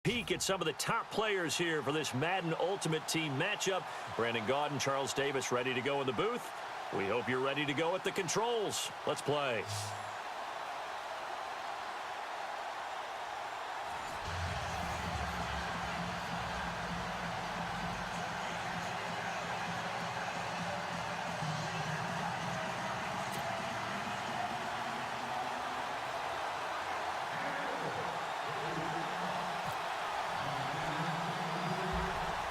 Peek at some of the top players here for this Madden Ultimate Team matchup. Brandon Gaudin, Charles Davis ready to go in the booth. We hope you're ready to go at the controls. Let's play.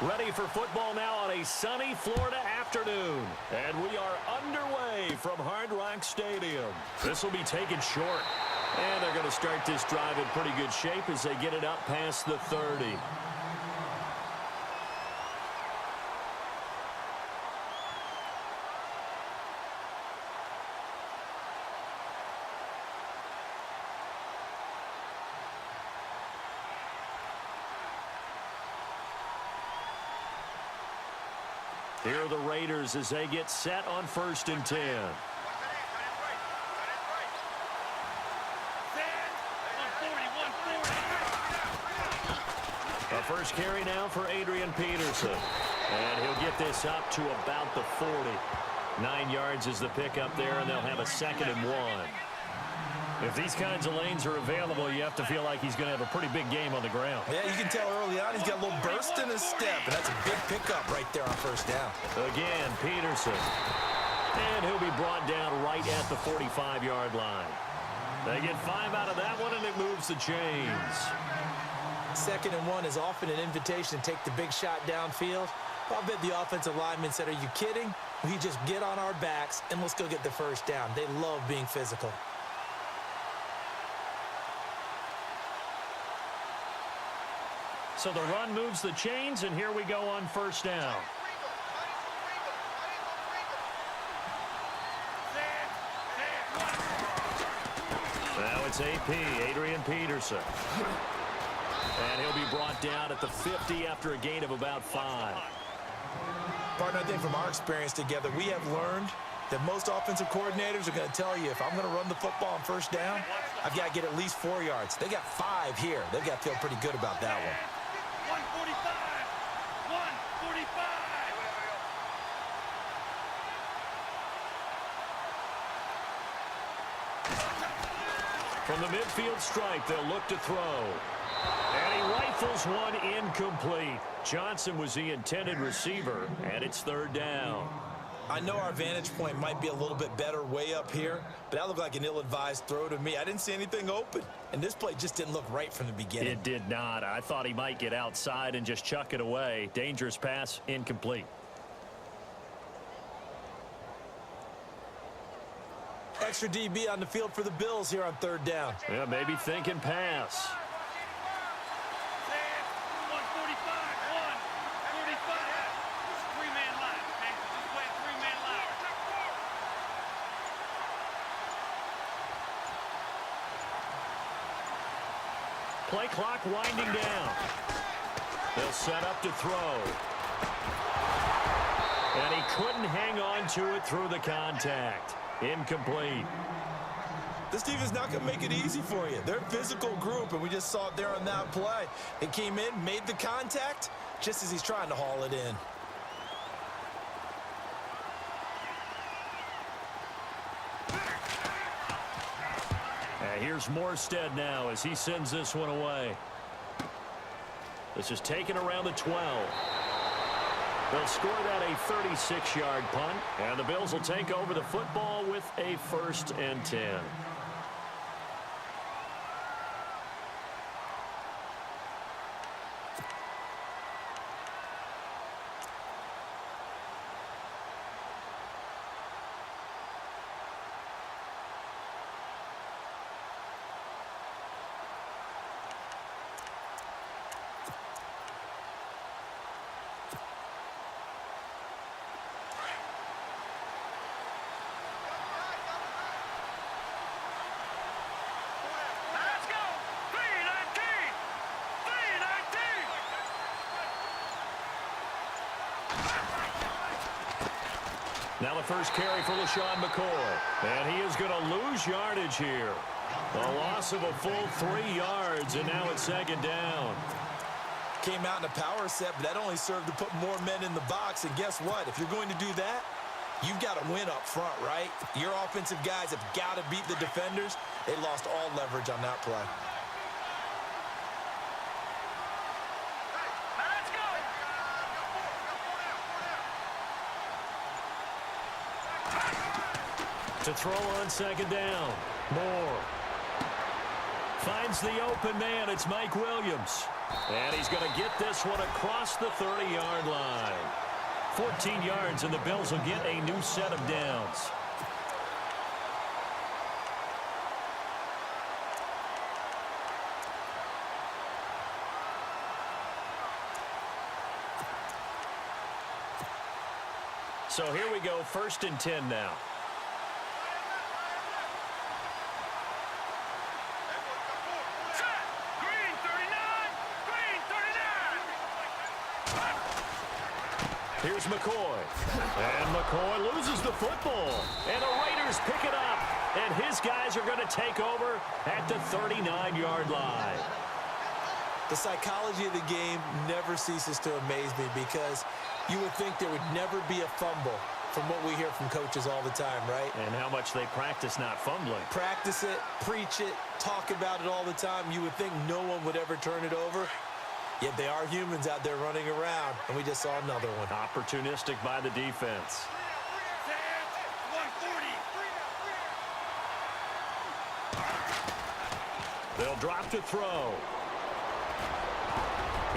Ready for football now on a sunny Florida afternoon. And we are underway from Hard Rock Stadium. This will be taken short. And they're going to start this drive in pretty good shape as they get it up past the 30. Here are the Raiders as they get set on 1st and 10. A first carry now for Adrian Peterson. And he'll get this up to about the 40. 9 yards is the pickup there, and they'll have a 2nd and 1. If these kinds of lanes are available, you have to feel like he's going to have a pretty big game on the ground. Yeah, you can tell early on he's got a little burst in his step, and that's a big pickup right there on 1st down. Again, Peterson. And he'll be brought down right at the 45-yard line. They get 5 out of that one, and it moves the chains. 2nd and 1 is often an invitation to take the big shot downfield. I'll bet the offensive lineman said, "Are you kidding? We just get on our backs, and let's go get the 1st down." They love being physical. So the run moves the chains, and here we go on 1st down. Now it's AP, Adrian Peterson. And he'll be brought down at the 50 after a gain of about 5. Partner, I think from our experience together, we have learned that most offensive coordinators are going to tell you, if I'm going to run the football on 1st down, I've got to get at least 4 yards. They got 5 here. They've got to feel pretty good about that one. 145. 145. From the midfield stripe, they'll look to throw. And he rifles one incomplete. Johnson was the intended receiver, and it's 3rd down. I know our vantage point might be a little bit better way up here, but that looked like an ill-advised throw to me. I didn't see anything open, and this play just didn't look right from the beginning. It did not. I thought he might get outside and just chuck it away. Dangerous pass, incomplete. Extra DB on the field for the Bills here on 3rd down. Yeah, maybe thinking pass. Play clock winding down. They'll set up to throw. And he couldn't hang on to it through the contact. Incomplete. This defense is not going to make it easy for you. They're a physical group, and we just saw it there on that play. They came in, made the contact, just as he's trying to haul it in. Here's Morstead now as he sends this one away. This is taken around the 12. They'll score that a 36-yard punt, and the Bills will take over the football with a 1st and 10. Now the first carry for LaShawn McCoy. And he is going to lose yardage here. A loss of a full 3 yards, and now it's 2nd down. Came out in a power set, but that only served to put more men in the box. And guess what? If you're going to do that, you've got to win up front, right? Your offensive guys have got to beat the defenders. They lost all leverage on that play. To throw on second down. Moore finds the open man. It's Mike Williams. And he's going to get this one across the 30-yard line. 14 yards, and the Bills will get a new set of downs. So here we go, 1st and 10 now. Here's McCoy. And McCoy loses the football. And the Raiders pick it up. And his guys are going to take over at the 39-yard line. The psychology of the game never ceases to amaze me because you would think there would never be a fumble from what we hear from coaches all the time, right? And how much they practice not fumbling. Practice it, preach it, talk about it all the time. You would think no one would ever turn it over. Yet they are humans out there running around, and we just saw another one. Opportunistic by the defense. They'll drop to throw.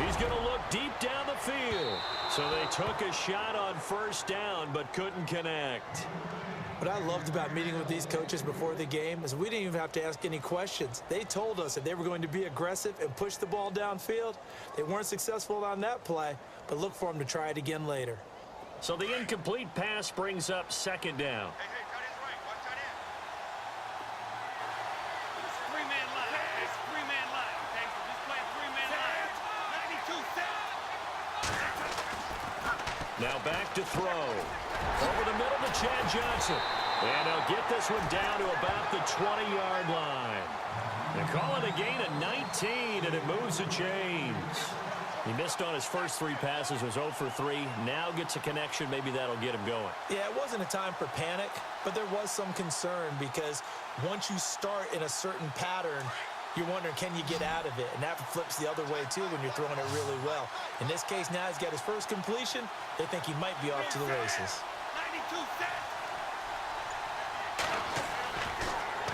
He's going to look deep down the field. So they took a shot on 1st down, but couldn't connect. What I loved about meeting with these coaches before the game is we didn't even have to ask any questions. They told us that they were going to be aggressive and push the ball downfield. They weren't successful on that play, but look for them to try it again later. So the incomplete pass brings up 2nd down. Now back to throw. Over the middle to Chad Johnson. And he'll get this one down to about the 20-yard line. They call it a gain of 19, and it moves the chains. He missed on his first 3 passes, was 0 for 3. Now gets a connection. Maybe that'll get him going. Yeah, it wasn't a time for panic, but there was some concern because once you start in a certain pattern, you're wondering, can you get out of it? And that flips the other way, too, when you're throwing it really well. In this case, now he's got his first completion. They think he might be off to the races.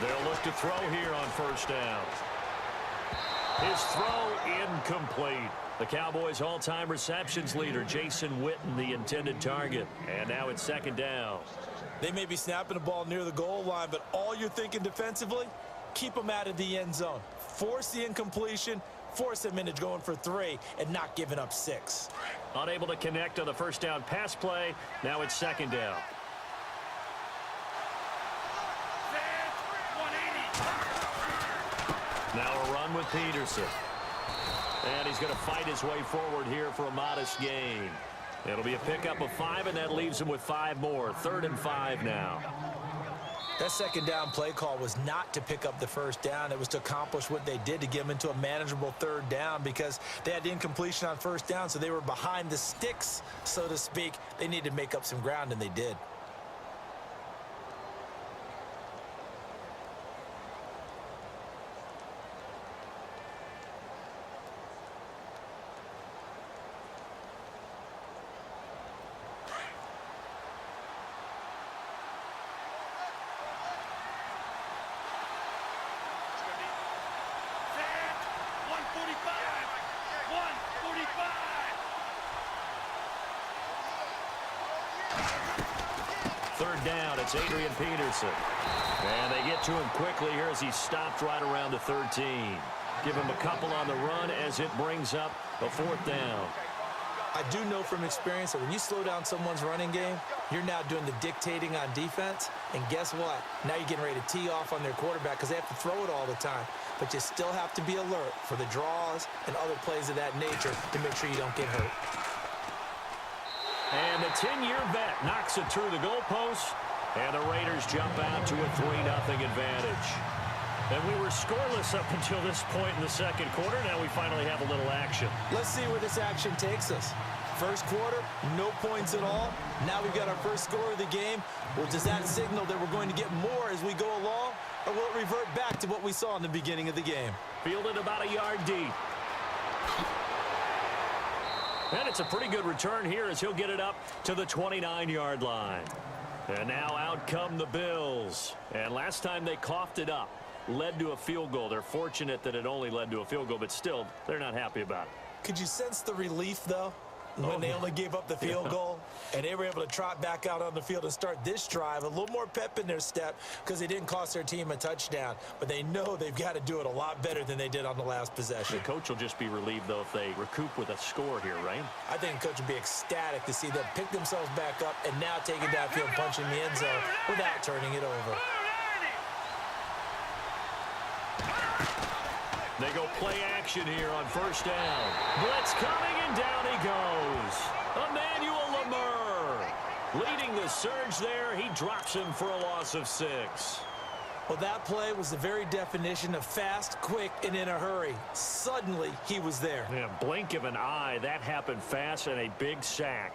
They'll look to throw here on 1st down. His throw incomplete. The Cowboys' all-time receptions leader, Jason Witten, the intended target. And now it's 2nd down. They may be snapping the ball near the goal line, but all you're thinking defensively, keep them out of the end zone. Force the incompletion, force them into going for 3, and not giving up 6. Unable to connect on the 1st down pass play. Now it's 2nd down. Now a run with Peterson. And he's going to fight his way forward here for a modest gain. It'll be a pickup of 5, and that leaves him with 5 more. 3rd and 5 now. That 2nd down play call was not to pick up the 1st down. It was to accomplish what they did to get them into a manageable 3rd down because they had incompletion on 1st down, so they were behind the sticks, so to speak. They needed to make up some ground, and they did. It's Adrian Peterson. And they get to him quickly here as he stopped right around the 13. Give him a couple on the run as it brings up the 4th down. I do know from experience that when you slow down someone's running game, you're now doing the dictating on defense. And guess what? Now you're getting ready to tee off on their quarterback because they have to throw it all the time. But you still have to be alert for the draws and other plays of that nature to make sure you don't get hurt. And the 10-year vet knocks it through the goalpost. And the Raiders jump out to a 3-0 advantage. And we were scoreless up until this point in the second quarter. Now we finally have a little action. Let's see where this action takes us. First quarter, no points at all. Now we've got our first score of the game. Well, does that signal that we're going to get more as we go along? Or will it revert back to what we saw in the beginning of the game? Fielded about a yard deep. And it's a pretty good return here as he'll get it up to the 29-yard line. And now out come the Bills. And last time they coughed it up, led to a field goal. They're fortunate that it only led to a field goal, but still, they're not happy about it. Could you sense the relief, though, when they only gave up the field goal and they were able to trot back out on the field and start this drive? A little more pep in their step because they didn't cost their team a touchdown, but they know they've got to do it a lot better than they did on the last possession. The coach will just be relieved, though, if they recoup with a score here, right? I think the coach would be ecstatic to see them pick themselves back up and now take it downfield and punch in the end zone without turning it over. They go play action here on first down. Blitz coming, and down he goes. Emmanuel Lemur leading the surge there. He drops him for a loss of 6. Well, that play was the very definition of fast, quick, and in a hurry. Suddenly, he was there. Yeah, blink of an eye. That happened fast and a big sack.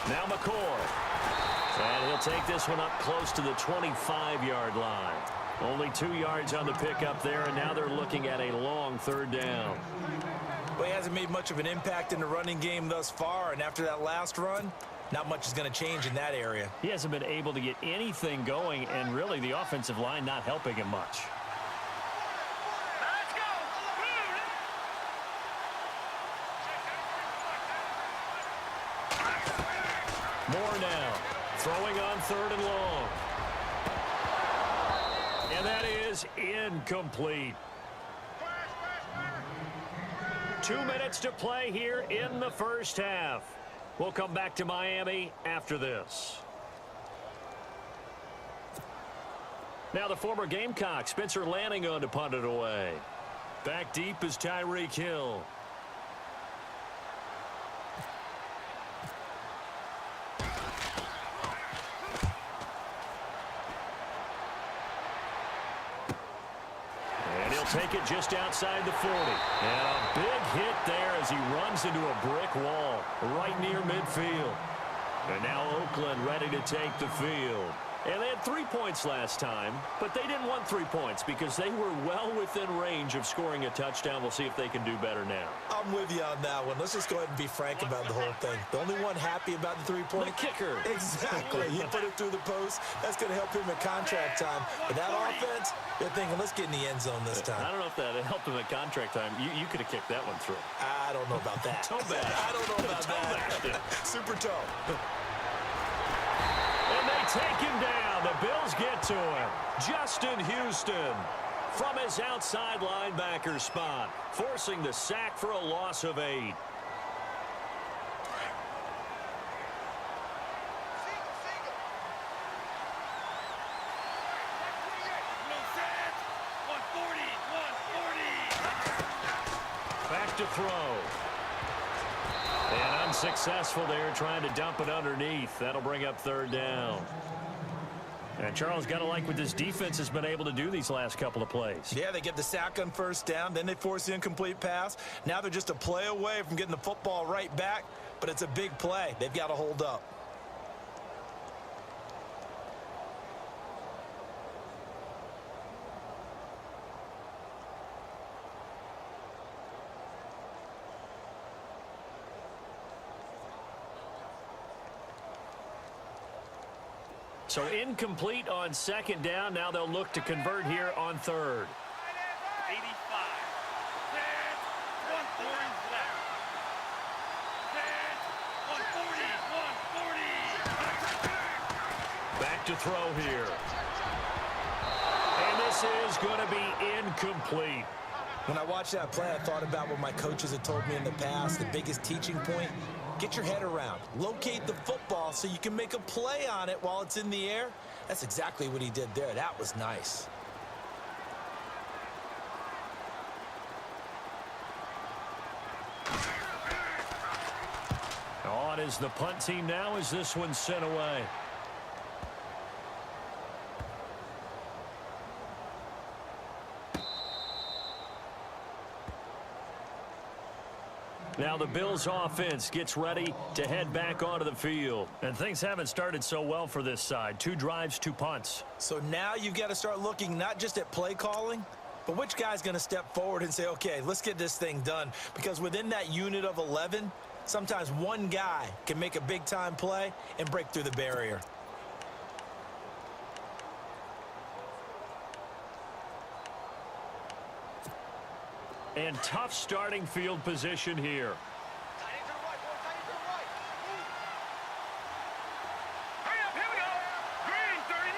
Now McCoy. And he'll take this one up close to the 25-yard line. Only 2 yards on the pickup there, and now they're looking at a long third down. Well, he hasn't made much of an impact in the running game thus far, and after that last run, not much is going to change in that area. He hasn't been able to get anything going, and really the offensive line not helping him much. Moore now, throwing on 3rd and long. And that is incomplete. 2 minutes to play here in the first half. We'll come back to Miami after this. Now the former Gamecock, Spencer Lanning, on to punt it away. Back deep is Tyreek Hill. Take it just outside the 40. And a big hit there as he runs into a brick wall right near midfield. And now Oakland ready to take the field. And they had 3 points last time, but they didn't want 3 points because they were well within range of scoring a touchdown. We'll see if they can do better now. I'm with you on that one. Let's just go ahead and be frank about the whole thing. The only one happy about the 3-point. The kicker. Exactly. He put it through the post. That's going to help him at contract time. But that offense, they're thinking, let's get in the end zone this time. I don't know if that helped him at contract time. You could have kicked that one through. I don't know about that. Toe bash. I don't know about that. Super toe. And they take him down. The Bills get to him. Justin Houston from his outside linebacker spot, forcing the sack for a loss of 8. Back to throw. And unsuccessful there, trying to dump it underneath. That'll bring up 3rd down. And Charles, got to like what this defense has been able to do these last couple of plays. Yeah, they get the sack on 1st down, then they force the incomplete pass. Now they're just a play away from getting the football right back, but it's a big play. They've got to hold up. So incomplete on 2nd down. Now they'll look to convert here on 3rd. 85. 140 left. 140. Back to throw here. And this is going to be incomplete. When I watched that play, I thought about what my coaches had told me in the past. The biggest teaching point, get your head around. Locate the football so you can make a play on it while it's in the air. That's exactly what he did there. That was nice. On is the punt team now as this one's sent away. Now the Bills offense gets ready to head back onto the field. And things haven't started so well for this side. 2 drives, 2 punts. So now you've got to start looking not just at play calling, but which guy's going to step forward and say, okay, let's get this thing done. Because within that unit of 11, sometimes one guy can make a big-time play and break through the barrier. And tough starting field position here. Tight end to the right, boy. Tight end to the right. Move. Hurry up, here we go. Green 39.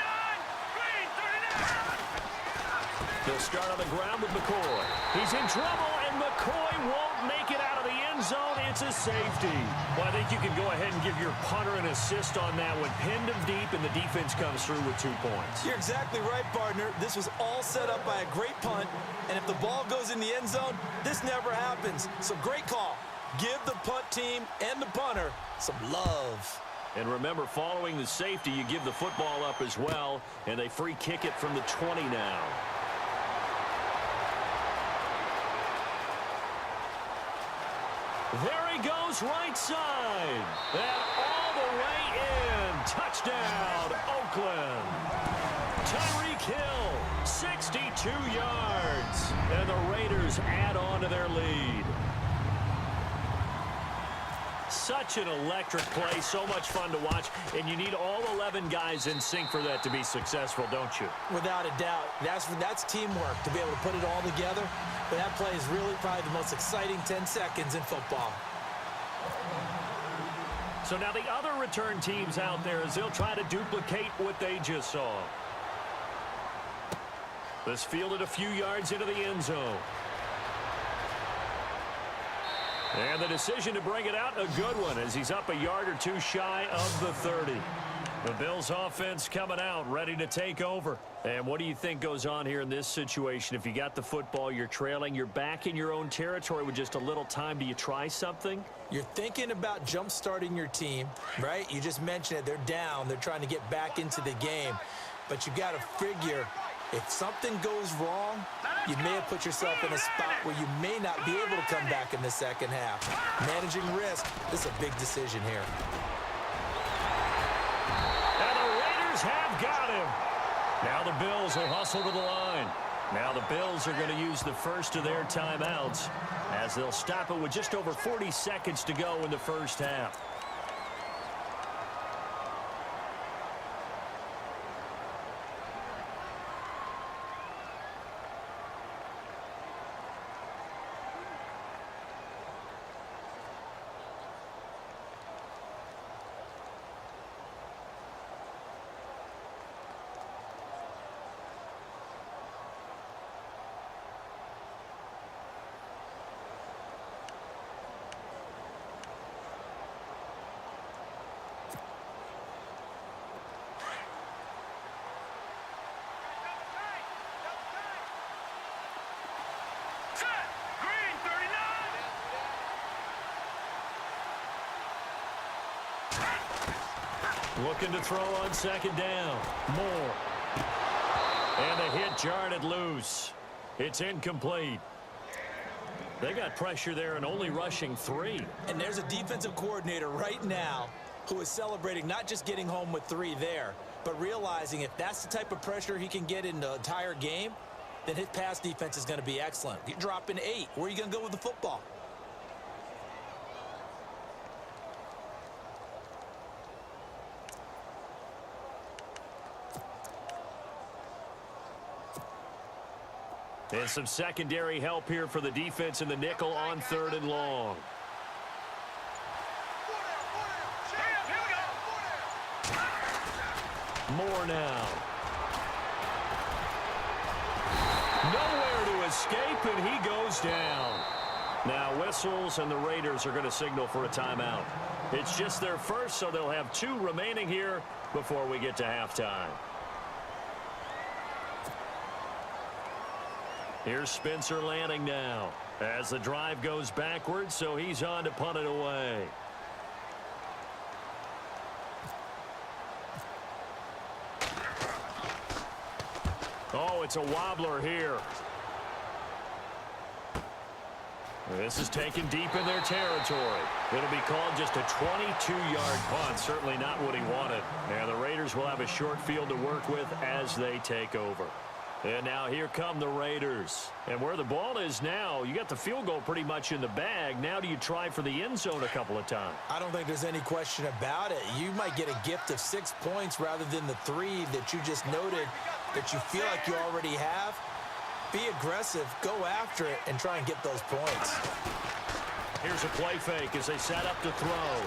Green 39. They'll start on the ground with McCoy. He's in trouble, and McCoy won't make it out of the end zone. It's a safety. Well, I think you can go ahead and give your punter an assist on that one. Pinned him deep, and the defense comes through with 2 points. You're exactly right, partner. This was all set up by a great punt, and if the ball goes in the end zone, this never happens. So great call. Give the punt team and the punter some love. And remember, following the safety, you give the football up as well, and they free kick it from the 20 now. There he goes, right side. And all the way in. Touchdown, Oakland. Tyreek Hill, 62 yards. And the Raiders add on to their lead. Such an electric play, so much fun to watch, and you need all 11 guys in sync for that to be successful, don't you? Without a doubt. That's teamwork to be able to put it all together. But that play is really probably the most exciting 10 seconds in football. So now the other return teams out there as they'll try to duplicate what they just saw. This fielded a few yards into the end zone. And the decision to bring it out, a good one, as he's up a yard or 2 shy of the 30. The Bills offense coming out, ready to take over. And what do you think goes on here in this situation? If you got the football, you're trailing, you're back in your own territory with just a little time. Do you try something? You're thinking about jump-starting your team, right? You just mentioned it. They're down. They're trying to get back into the game. But you got to figure, if something goes wrong, you may have put yourself in a spot where you may not be able to come back in the second half. Managing risk, this is a big decision here. And the Raiders have got him. Now the Bills will hustle to the line. Now the Bills are going to use the first of their timeouts as they'll stop it with just over 40 seconds to go in the first half. Looking to throw on second down. Moore. And the hit jarred it loose. It's incomplete. They got pressure there and only rushing 3. And there's a defensive coordinator right now who is celebrating not just getting home with 3 there, but realizing if that's the type of pressure he can get in the entire game, then his pass defense is going to be excellent. You're dropping 8. Where are you going to go with the football? And some secondary help here for the defense in the nickel on 3rd and long. Moore now. Nowhere to escape, and he goes down. Now whistles, and the Raiders are going to signal for a timeout. It's just their first, so they'll have 2 remaining here before we get to halftime. Here's Spencer Lanning now as the drive goes backwards, so he's on to punt it away. Oh, it's a wobbler here. This is taken deep in their territory. It'll be called just a 22-yard punt. Certainly not what he wanted. And the Raiders will have a short field to work with as they take over. And now here come the Raiders. And where the ball is now, you got the field goal pretty much in the bag. Now do you try for the end zone a couple of times? I don't think there's any question about it. You might get a gift of 6 points rather than the 3 that you just noted that you feel like you already have. Be aggressive, go after it, and try and get those points. Here's a play fake as they set up to throw.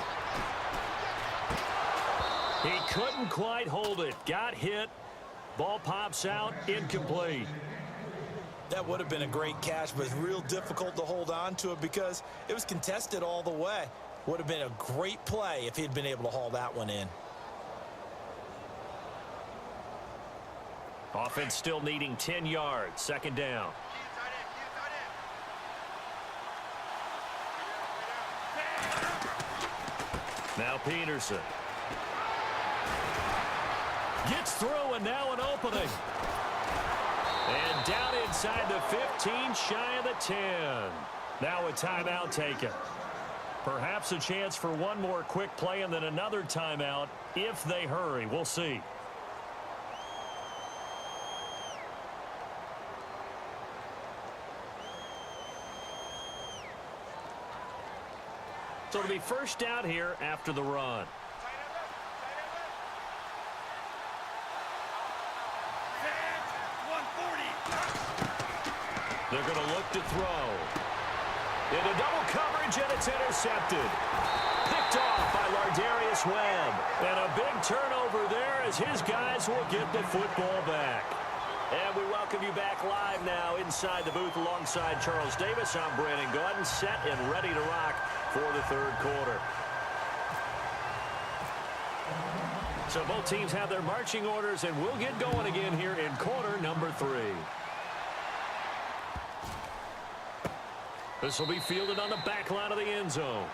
He couldn't quite hold it. Got hit. Ball pops out, incomplete. That would have been a great catch, but it's real difficult to hold on to it because it was contested all the way. Would have been a great play if he'd been able to haul that one in. Offense still needing 10 yards. Second down. Now Peterson. Gets through, and now an opening. And down inside the 15, shy of the 10. Now a timeout taken. Perhaps a chance for one more quick play and then another timeout if they hurry. We'll see. So it'll be first down here after the run. They're going to look to throw. Into double coverage, and it's intercepted. Picked off by Lardarius Webb. And a big turnover there as his guys will get the football back. And we welcome you back live now inside the booth alongside Charles Davis. I'm Brandon Gaudin, set and ready to rock for the third quarter. So both teams have their marching orders, and we'll get going again here in quarter number 3. This will be fielded on the back line of the end zone.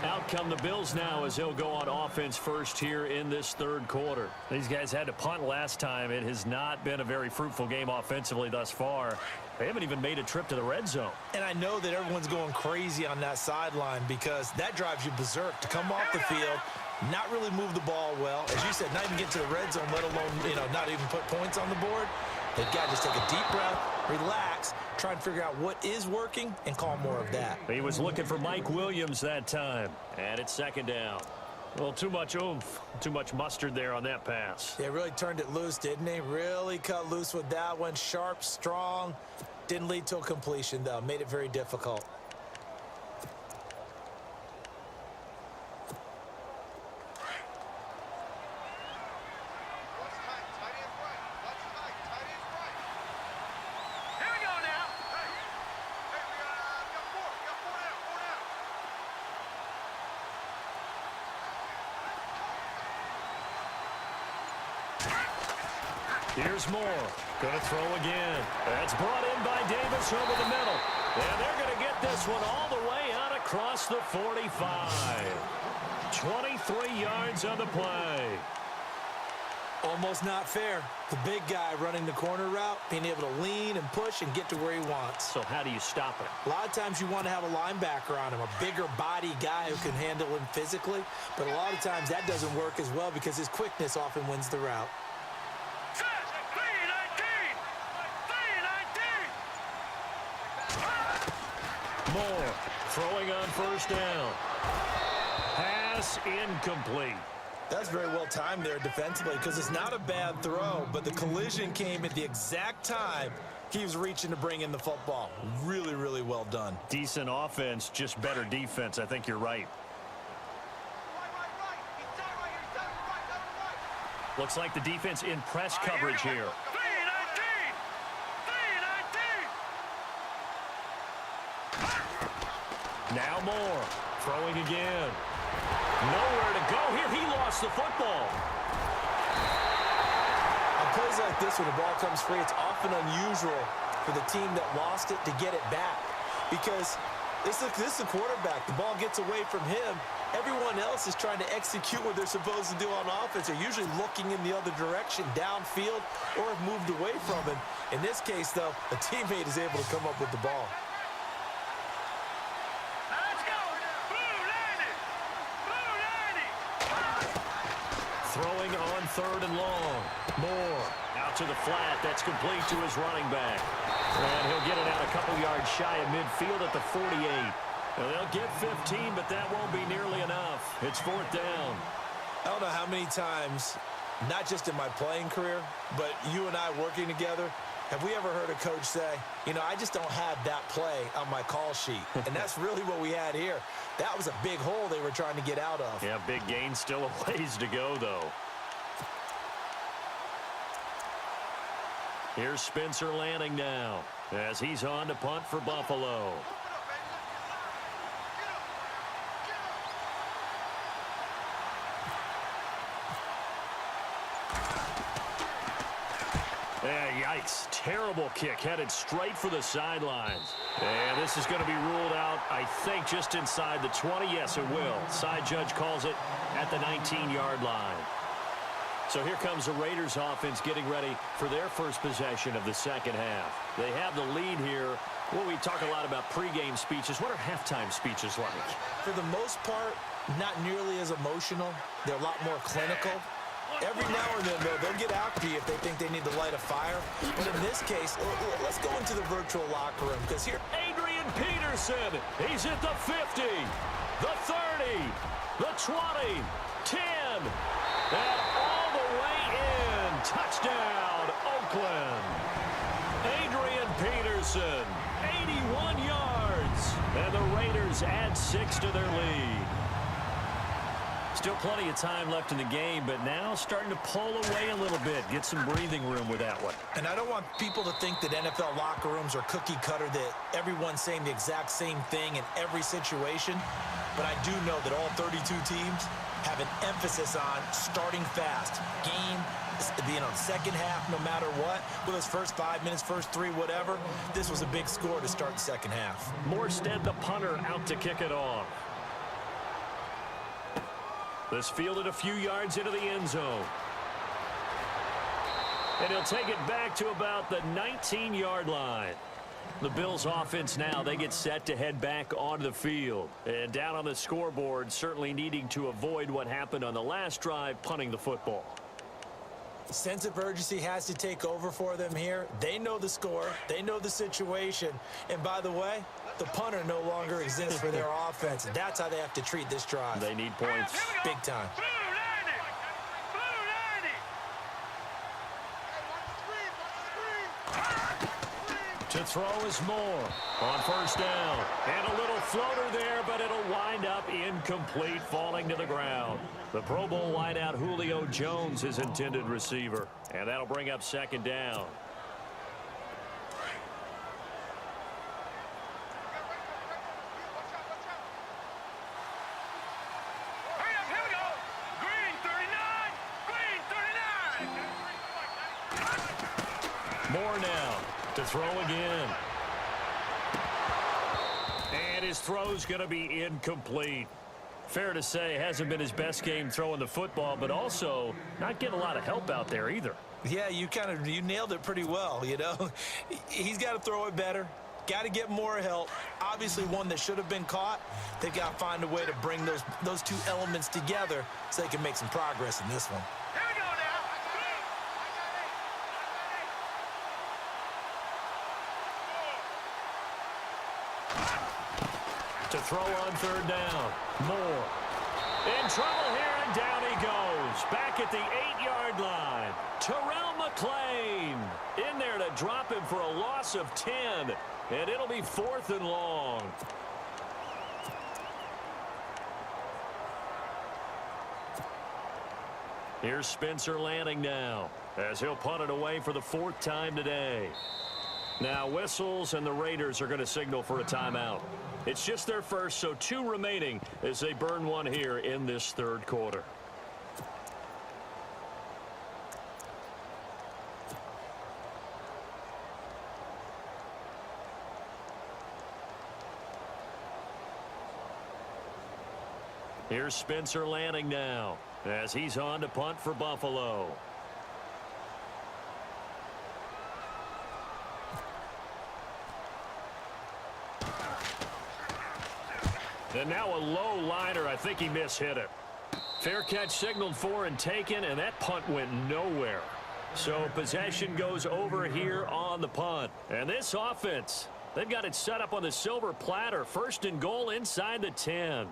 Out come the Bills now as they'll go on offense first here in this third quarter. These guys had to punt last time. It has not been a very fruitful game offensively thus far. They haven't even made a trip to the red zone. And I know that everyone's going crazy on that sideline because that drives you berserk to come off the field, not really move the ball well. As you said, not even get to the red zone, let alone, not even put points on the board. They've got to just take a deep breath, relax, try and figure out what is working and call more of that. He was looking for Mike Williams that time. And it's second down. Well, too much oomph, too much mustard there on that pass. They really turned it loose, didn't they? Really cut loose with that one. Sharp, strong. Didn't lead to a completion, though. Made it very difficult. Here's Moore. Going to throw again. That's brought in by Davis over the middle. And they're going to get this one all the way out across the 45. 23 yards on the play. Almost not fair. The big guy running the corner route, being able to lean and push and get to where he wants. So how do you stop it? A lot of times you want to have a linebacker on him, a bigger body guy who can handle him physically. But a lot of times that doesn't work as well because his quickness often wins the route. Moore throwing on first down. Pass incomplete. That's very well timed there defensively because it's not a bad throw, but the collision came at the exact time he was reaching to bring in the football. Really, really well done. Decent offense, just better defense. I think you're right. Looks like the defense in press coverage here. Now Moore. Throwing again. Nowhere to go here. He lost the football. On plays like this, when the ball comes free, it's often unusual for the team that lost it to get it back. Because this is the quarterback. The ball gets away from him. Everyone else is trying to execute what they're supposed to do on offense. They're usually looking in the other direction, downfield, or have moved away from him. In this case, though, a teammate is able to come up with the ball. Let's go. Blue landed. Blue landed. Throwing on 3rd and long. Moore out to the flat. That's complete to his running back. And he'll get it out a couple yards shy of midfield at the 48. Well, they'll get 15, but that won't be nearly enough. It's 4th down. I don't know how many times, not just in my playing career, but you and I working together, have we ever heard a coach say, you know, I just don't have that play on my call sheet. And that's really what we had here. That was a big hole they were trying to get out of. Yeah, big gain, still a ways to go, though. Here's Spencer Lanning now as he's on to punt for Buffalo. Yikes. Terrible kick headed straight for the sidelines. And this is going to be ruled out, I think, just inside the 20. Yes, it will. Side judge calls it at the 19-yard line. So here comes the Raiders offense getting ready for their first possession of the second half. They have the lead here. Well, we talk a lot about pregame speeches. What are halftime speeches like? For the most part, not nearly as emotional. They're a lot more clinical. Every now and then, though, they'll get after you if they think they need to light a fire. But in this case, let's go into the virtual locker room, because here... Adrian Peterson, he's at the 50, the 30, the 20, 10, and all the way in. Touchdown, Oakland. Adrian Peterson, 81 yards, and the Raiders add 6 to their lead. Still plenty of time left in the game, but now starting to pull away a little bit. Get some breathing room with that one. And I don't want people to think that NFL locker rooms are cookie cutter, that everyone's saying the exact same thing in every situation. But I do know that all 32 teams have an emphasis on starting fast. Game, second half, no matter what. With those first 5 minutes, first 3, whatever. This was a big score to start the second half. Morstead, the punter, out to kick it off. This fielded a few yards into the end zone. And he'll take it back to about the 19-yard line. The Bills offense now, they get set to head back onto the field. And down on the scoreboard, certainly needing to avoid what happened on the last drive, punting the football. Sense of urgency has to take over for them here. They know the score. They know the situation. And by the way, the punter no longer exists for their offense. And that's how they have to treat this drive. They need points. Big time. Blue landed. Blue landed. To throw is Moore on first down. And a little floater there, but it'll wind up incomplete, falling to the ground. The Pro Bowl wideout Julio Jones is intended receiver. And that'll bring up second down. Hurry up, here we go. Green 39. Green 39. Moore now to throw again. And his throw's going to be incomplete. Fair to say, hasn't been his best game throwing the football, but also not getting a lot of help out there either. Yeah, you nailed it pretty well, you know. He's got to throw it better. Got to get more help. Obviously one that should have been caught. They've got to find a way to bring those two elements together so they can make some progress in this one. Here we go now. To throw on third down. Moore in trouble here, and down he goes. Back at the 8-yard line. Terrell McClain in there to drop him for a loss of 10. And it'll be 4th and long. Here's Spencer Lanning now as he'll punt it away for the 4th time today. Now whistles, and the Raiders are going to signal for a timeout. It's just their first, so 2 remaining as they burn one here in this third quarter. Here's Spencer Lanning now as he's on to punt for Buffalo. And now a low liner. I think he mishit it. Fair catch signaled for and taken, and that punt went nowhere. So possession goes over here on the punt. And this offense, they've got it set up on the silver platter. 1st and goal inside the 10.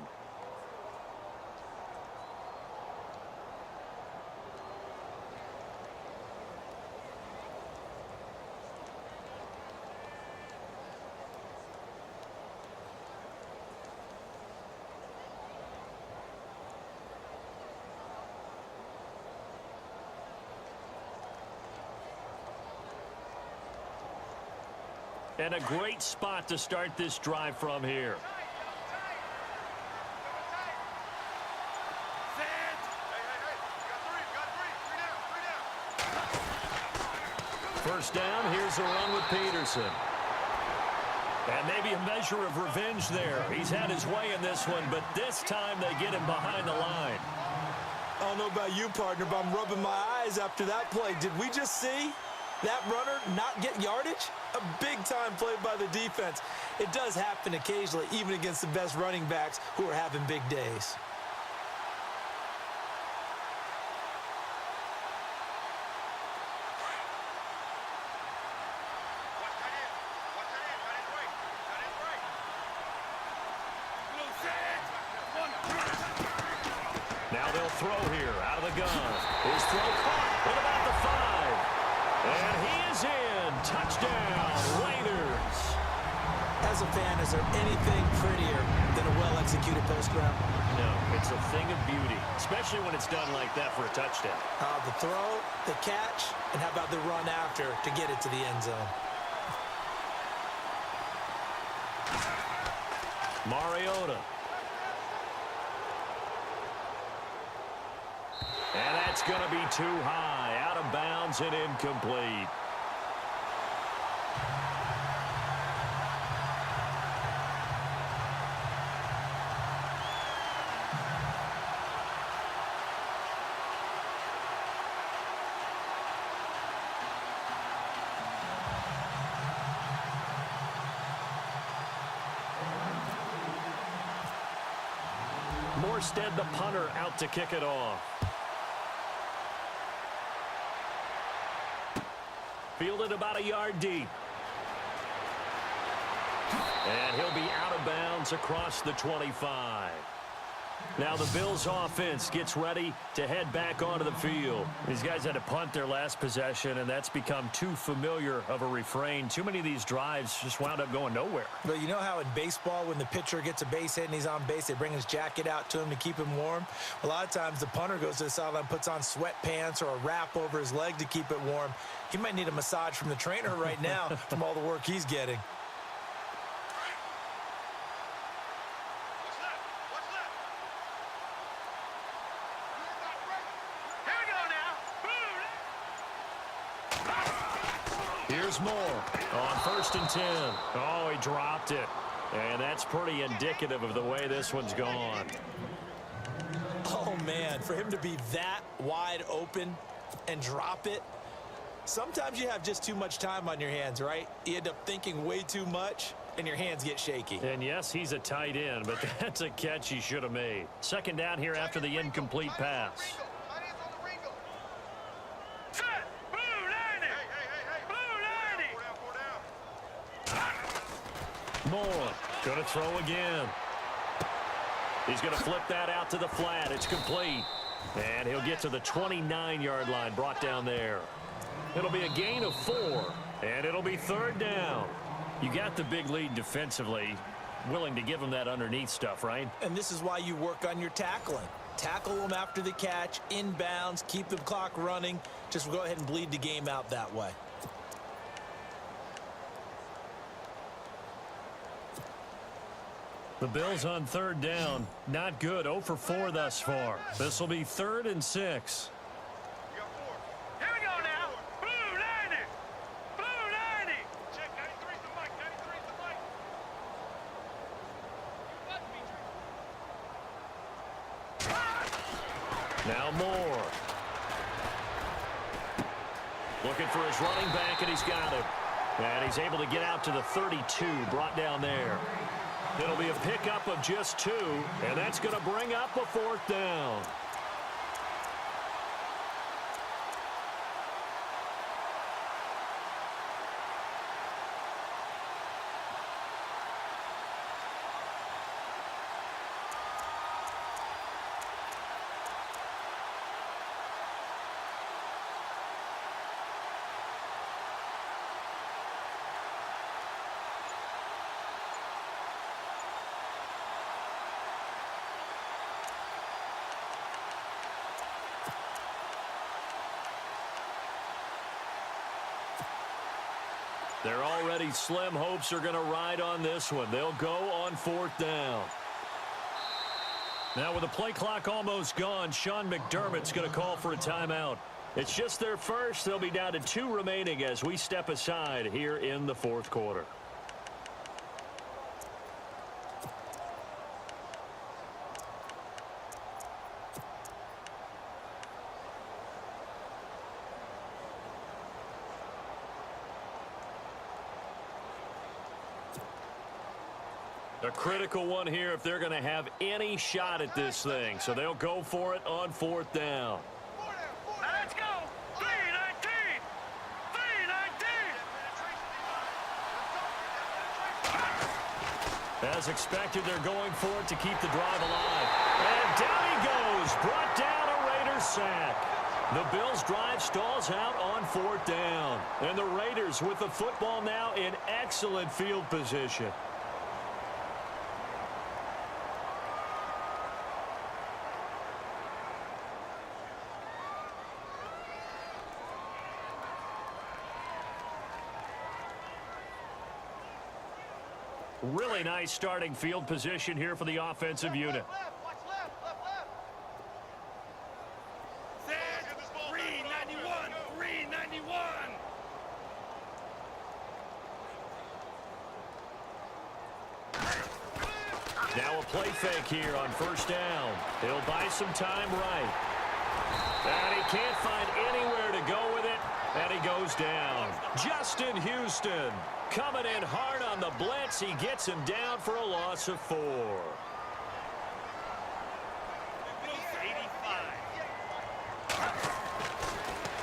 And a great spot to start this drive from here. First down, here's a run with Peterson. And maybe a measure of revenge there. He's had his way in this one, but this time they get him behind the line. I don't know about you, partner, but I'm rubbing my eyes after that play. Did we just see that runner not get yardage? A big-time play by the defense. It does happen occasionally, even against the best running backs who are having big days. Now they'll throw here out of the gun. His throw caught at about the 5. And he is in. Touchdown, Raiders. As a fan, is there anything prettier than a well-executed post route? No, it's a thing of beauty, especially when it's done like that for a touchdown. The throw, the catch, and how about the run after to get it to the end zone? Mariota. And that's going to be too high, out of bounds and incomplete. Morstead, the punter, out to kick it off. Fielded about a yard deep. And he'll be out of bounds across the 25. Now the Bills offense gets ready to head back onto the field. These guys had to punt their last possession, and that's become too familiar of a refrain. Too many of these drives just wound up going nowhere. But you know how in baseball, when the pitcher gets a base hit and he's on base, they bring his jacket out to him to keep him warm? A lot of times the punter goes to the sideline, puts on sweatpants or a wrap over his leg to keep it warm. He might need a massage from the trainer right now from all the work he's getting. Here's Moore on 1st and 10. Oh, he dropped it. And that's pretty indicative of the way this one's gone. Oh, man, for him to be that wide open and drop it, sometimes you have just too much time on your hands, right? You end up thinking way too much, and your hands get shaky. And, yes, he's a tight end, but that's a catch he should have made. 2nd down here after the incomplete pass. Moore going to throw again. He's going to flip that out to the flat. It's complete. And he'll get to the 29-yard line, brought down there. It'll be a gain of 4, and it'll be 3rd down. You got the big lead defensively, willing to give him that underneath stuff, right? And this is why you work on your tackling. Tackle them after the catch, inbounds, keep the clock running. Just go ahead and bleed the game out that way. The Bills on third down. Not good. 0 for 4 thus far. This will be 3rd and 6. You got 4. Here we go now. Blue 90. Blue 90. Check 93's the mic. 93's the mic. Now Moore. Looking for his running back, and he's got him. And he's able to get out to the 32, brought down there. It'll be a pickup of just 2, and that's going to bring up a 4th down. Their already slim hopes are going to ride on this one. They'll go on 4th down. Now with the play clock almost gone, Sean McDermott's going to call for a timeout. It's just their first. They'll be down to 2 remaining as we step aside here in the 4th quarter. A critical one here if they're going to have any shot at this thing. So they'll go for it on 4th down. Let's go. 319. 319. As expected, they're going for it to keep the drive alive. And down he goes. Brought down a Raiders sack. The Bills' drive stalls out on 4th down. And the Raiders with the football now in excellent field position. Really nice starting field position here for the offensive unit. Watch left. Set. 391. 391. Now a play fake here on 1st down. He'll buy some time right. And he can't find anywhere to go with it. And he goes down. Justin Houston coming in hard on the blitz. He gets him down for a loss of 4. 85.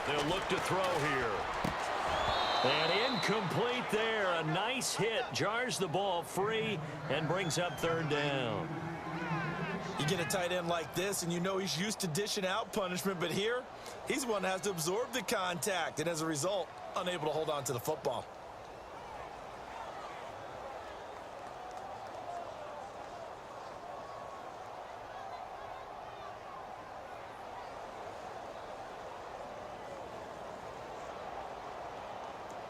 They'll look to throw here. And incomplete there. A nice hit. Jars the ball free and brings up 3rd down. You get a tight end like this, and you know he's used to dishing out punishment, but here, he's the one that has to absorb the contact, and as a result, unable to hold on to the football.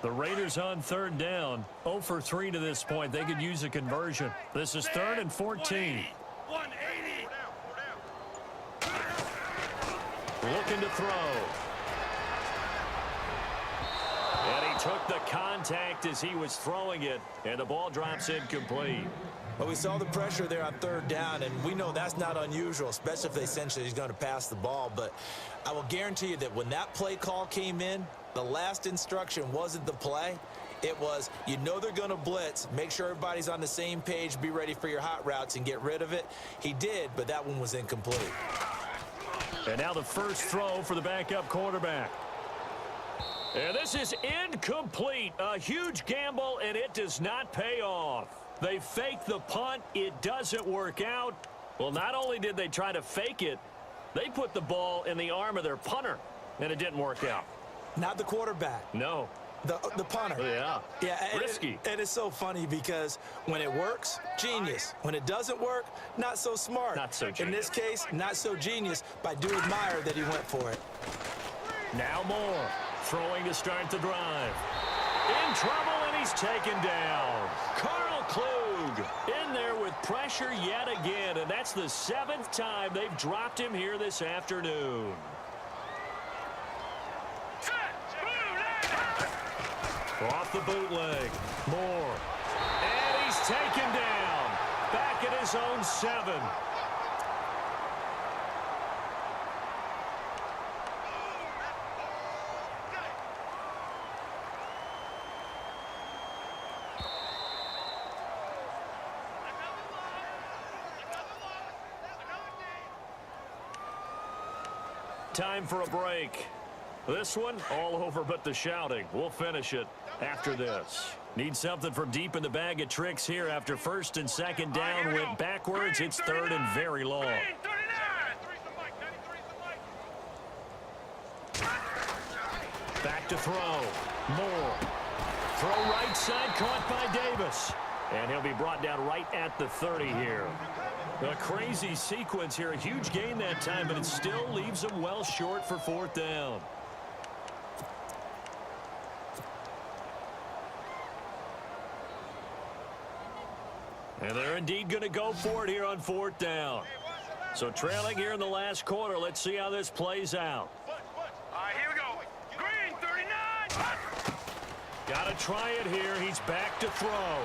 The Raiders on 3rd down. 0 for 3 to this point. They could use a conversion. This is 3rd and 14. 180. Looking to throw. And he took the contact as he was throwing it, and the ball drops incomplete. Well, we saw the pressure there on 3rd down, and we know that's not unusual, especially if they sense that he's going to pass the ball. But I will guarantee you that when that play call came in, the last instruction wasn't the play. It was, you know they're going to blitz. Make sure everybody's on the same page. Be ready for your hot routes and get rid of it. He did, but that one was incomplete. And now the first throw for the backup quarterback. And this is incomplete. A huge gamble, and it does not pay off. They fake the punt. It doesn't work out. Well, not only did they try to fake it, they put the ball in the arm of their punter, and it didn't work out. Not the quarterback. No. The punter. Yeah. Yeah. Risky. And it's so funny because when it works, genius. When it doesn't work, not so smart. Not so genius. In this case, not so genius, but I do admire that he went for it. Now Moore throwing to start the drive. In trouble, and he's taken down. Carl Clue Boog in there with pressure yet again, and that's the 7th time they've dropped him here this afternoon. Off the bootleg. Moore. And he's taken down. Back at his own 7. Time for a break. This one, all over but the shouting. We'll finish it after this. Need something from deep in the bag of tricks here after 1st and 2nd down went backwards. It's 3rd and very long. Back to throw. Moore. Throw right side, caught by Davis. And he'll be brought down right at the 30 here. A crazy sequence here. A huge gain that time, but it still leaves him well short for 4th down. And they're indeed going to go for it here on 4th down. So trailing here in the last quarter. Let's see how this plays out. All right, here we go. Green, 39. Got to try it here. He's back to throw.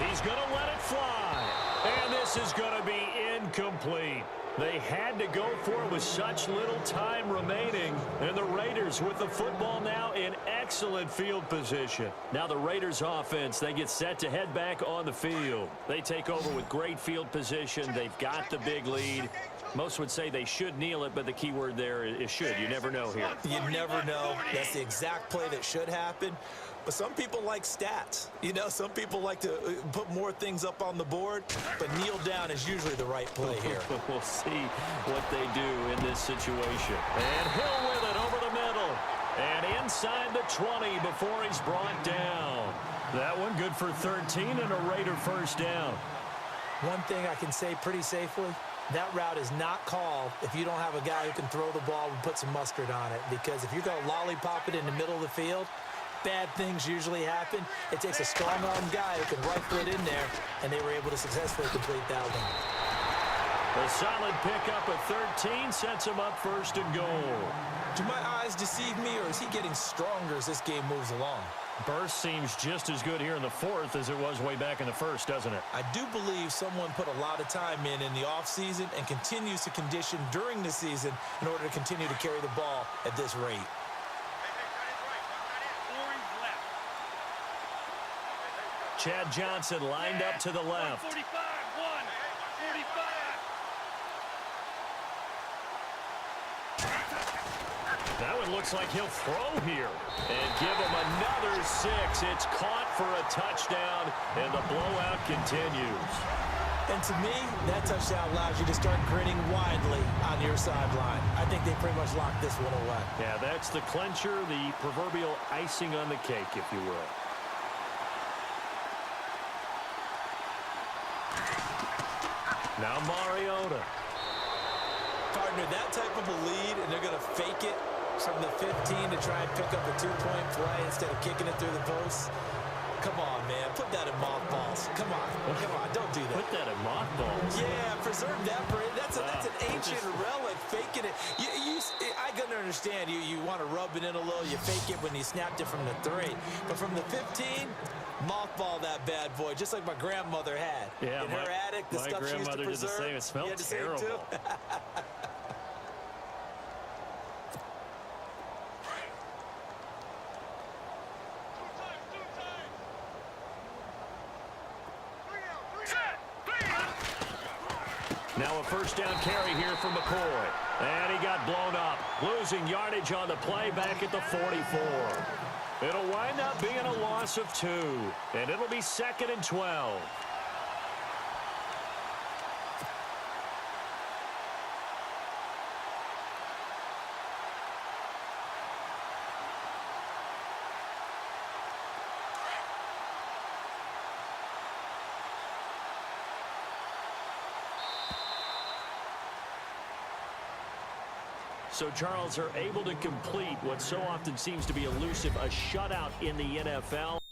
He's going to let it fly. And this is going to be incomplete. They had to go for it with such little time remaining. And the Raiders with the football now in excellent field position. Now the Raiders offense, they get set to head back on the field. They take over with great field position. They've got the big lead. Most would say they should kneel it, but the key word there is should. You never know here. You never know. That's the exact play that should happen. But some people like stats. You know, some people like to put more things up on the board, but kneel down is usually the right play here. We'll see what they do in this situation. And Hill with it over the middle. And inside the 20 before he's brought down. That one good for 13 and a Raider 1st down. One thing I can say pretty safely, that route is not called if you don't have a guy who can throw the ball and put some mustard on it. Because if you're going to lollipop it in the middle of the field, bad things usually happen. It takes a strong-arm guy who can rifle it in there, and they were able to successfully complete that one. A solid pickup at 13 sets him up 1st and goal. Do my eyes deceive me, or is he getting stronger as this game moves along? Burst seems just as good here in the 4th as it was way back in the 1st, doesn't it? I do believe someone put a lot of time in the offseason and continues to condition during the season in order to continue to carry the ball at this rate. Chad Johnson lined up to the left. 145, 145. That one looks like he'll throw here and give him another 6. It's caught for a touchdown, and the blowout continues. And to me, that touchdown allows you to start grinning widely on your sideline. I think they pretty much locked this one away. Yeah, that's the clincher, the proverbial icing on the cake, if you will. Now Mariota. Partner, that type of a lead, and they're going to fake it from the 15 to try and pick up a 2-point play instead of kicking it through the post. Come on, man. Put that in mothballs. Come on. Come on. Don't do that. Put that in mothballs. Yeah, preserve that. That's an ancient relic. Faking it. I can understand. You want to rub it in a little. You fake it when you snapped it from the 3. But from the 15, mothball that bad boy, just like my grandmother had. Yeah, in her attic, the stuff she used to preserve. My grandmother did the same. It smelled terrible. Now a 1st down carry here from McCoy. And he got blown up. Losing yardage on the play back at the 44. It'll wind up being a loss of 2. And it'll be 2nd and 12. So Charles are able to complete what so often seems to be elusive, a shutout in the NFL.